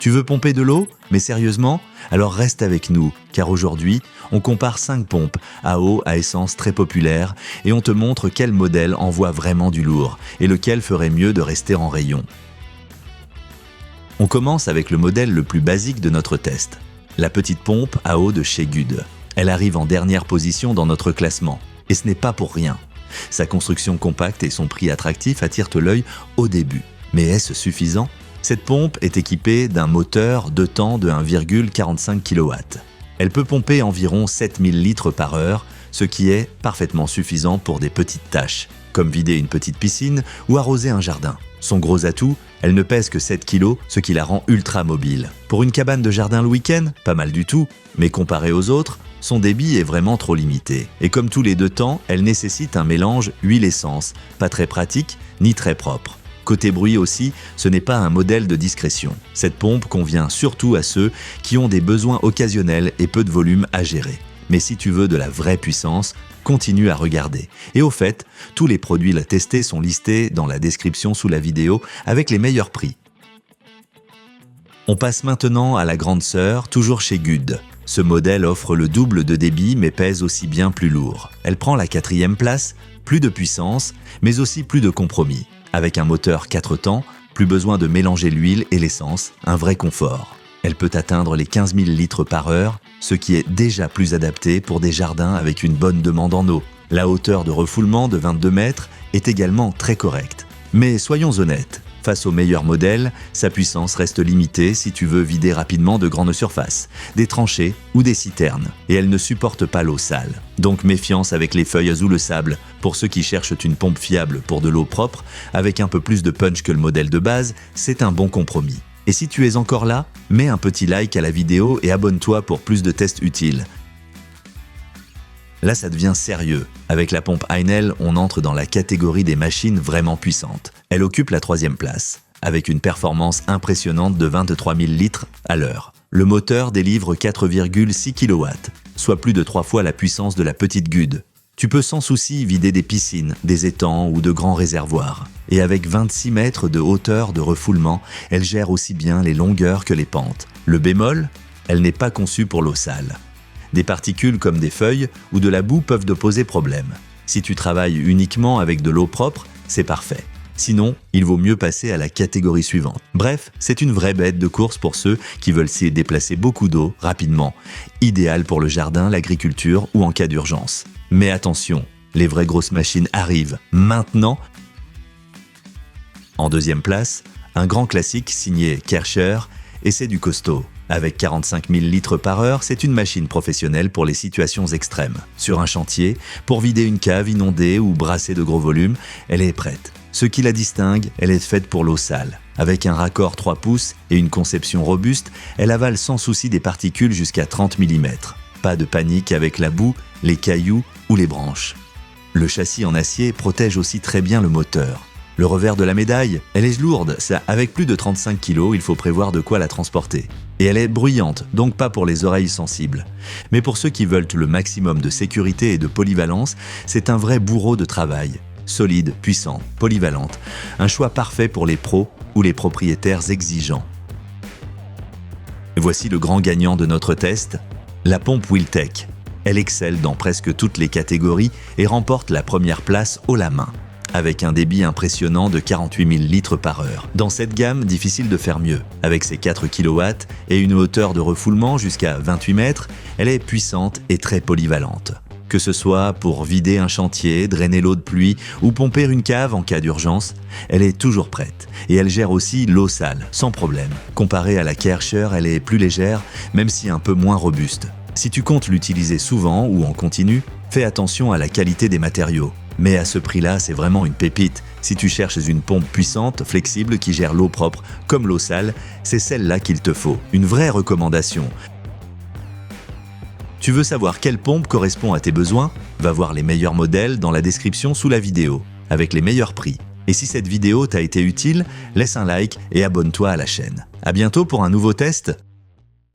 Tu veux pomper de l'eau? Mais sérieusement? Alors reste avec nous, car aujourd'hui, on compare 5 pompes à eau à essence très populaires et on te montre quel modèle envoie vraiment du lourd et lequel ferait mieux de rester en rayon. On commence avec le modèle le plus basique de notre test, la petite pompe à eau de chez Gude. Elle arrive en dernière position dans notre classement, et ce n'est pas pour rien. Sa construction compacte et son prix attractif attirent l'œil au début. Mais est-ce suffisant? Cette pompe est équipée d'un moteur 2 temps de 1,45 kW. Elle peut pomper environ 7000 litres par heure, ce qui est parfaitement suffisant pour des petites tâches, comme vider une petite piscine ou arroser un jardin. Son gros atout, elle ne pèse que 7 kg, ce qui la rend ultra mobile. Pour une cabane de jardin le week-end, pas mal du tout, mais comparé aux autres, son débit est vraiment trop limité. Et comme tous les 2 temps, elle nécessite un mélange huile-essence, pas très pratique ni très propre. Côté bruit aussi, ce n'est pas un modèle de discrétion. Cette pompe convient surtout à ceux qui ont des besoins occasionnels et peu de volume à gérer. Mais si tu veux de la vraie puissance, continue à regarder. Et au fait, tous les produits à tester sont listés dans la description sous la vidéo avec les meilleurs prix. On passe maintenant à la grande sœur, toujours chez Gude. Ce modèle offre le double de débit mais pèse aussi bien plus lourd. Elle prend la 4e place, plus de puissance, mais aussi plus de compromis. Avec un moteur 4 temps, plus besoin de mélanger l'huile et l'essence, un vrai confort. Elle peut atteindre les 15 000 litres par heure, ce qui est déjà plus adapté pour des jardins avec une bonne demande en eau. La hauteur de refoulement de 22 mètres est également très correcte. Mais soyons honnêtes, face au meilleur modèle, sa puissance reste limitée si tu veux vider rapidement de grandes surfaces, des tranchées ou des citernes, et elle ne supporte pas l'eau sale. Donc méfiance avec les feuilles ou le sable. Pour ceux qui cherchent une pompe fiable pour de l'eau propre, avec un peu plus de punch que le modèle de base, c'est un bon compromis. Et si tu es encore là, mets un petit like à la vidéo et abonne-toi pour plus de tests utiles. Là, ça devient sérieux. Avec la pompe Heinel, on entre dans la catégorie des machines vraiment puissantes. Elle occupe la 3e place, avec une performance impressionnante de 23 000 litres à l'heure. Le moteur délivre 4,6 kW, soit plus de 3 fois la puissance de la petite Gude. Tu peux sans souci vider des piscines, des étangs ou de grands réservoirs. Et avec 26 mètres de hauteur de refoulement, elle gère aussi bien les longueurs que les pentes. Le bémol, elle n'est pas conçue pour l'eau sale. Des particules comme des feuilles ou de la boue peuvent te poser problème. Si tu travailles uniquement avec de l'eau propre, c'est parfait. Sinon, il vaut mieux passer à la catégorie suivante. Bref, c'est une vraie bête de course pour ceux qui veulent s'y déplacer beaucoup d'eau rapidement. Idéal pour le jardin, l'agriculture ou en cas d'urgence. Mais attention, les vraies grosses machines arrivent maintenant. En 2e place, un grand classique signé Kärcher, et c'est du costaud. Avec 45 000 litres par heure, c'est une machine professionnelle pour les situations extrêmes. Sur un chantier, pour vider une cave inondée ou brasser de gros volumes, elle est prête. Ce qui la distingue, elle est faite pour l'eau sale. Avec un raccord 3 pouces et une conception robuste, elle avale sans souci des particules jusqu'à 30 mm. Pas de panique avec la boue, les cailloux ou les branches. Le châssis en acier protège aussi très bien le moteur. Le revers de la médaille, elle est lourde, avec plus de 35 kg, il faut prévoir de quoi la transporter. Et elle est bruyante, donc pas pour les oreilles sensibles. Mais pour ceux qui veulent le maximum de sécurité et de polyvalence, c'est un vrai bourreau de travail. Solide, puissant, polyvalente. Un choix parfait pour les pros ou les propriétaires exigeants. Voici le grand gagnant de notre test, la pompe Wiltech. Elle excelle dans presque toutes les catégories et remporte la 1re place haut la main, avec un débit impressionnant de 48 000 litres par heure. Dans cette gamme, difficile de faire mieux. Avec ses 4 kW et une hauteur de refoulement jusqu'à 28 mètres, elle est puissante et très polyvalente. Que ce soit pour vider un chantier, drainer l'eau de pluie ou pomper une cave en cas d'urgence, elle est toujours prête. Et elle gère aussi l'eau sale, sans problème. Comparée à la Kärcher, elle est plus légère, même si un peu moins robuste. Si tu comptes l'utiliser souvent ou en continu, fais attention à la qualité des matériaux. Mais à ce prix-là, c'est vraiment une pépite. Si tu cherches une pompe puissante, flexible, qui gère l'eau propre comme l'eau sale, c'est celle-là qu'il te faut. Une vraie recommandation. Tu veux savoir quelle pompe correspond à tes besoins? Va voir les meilleurs modèles dans la description sous la vidéo, avec les meilleurs prix. Et si cette vidéo t'a été utile, laisse un like et abonne-toi à la chaîne. À bientôt pour un nouveau test.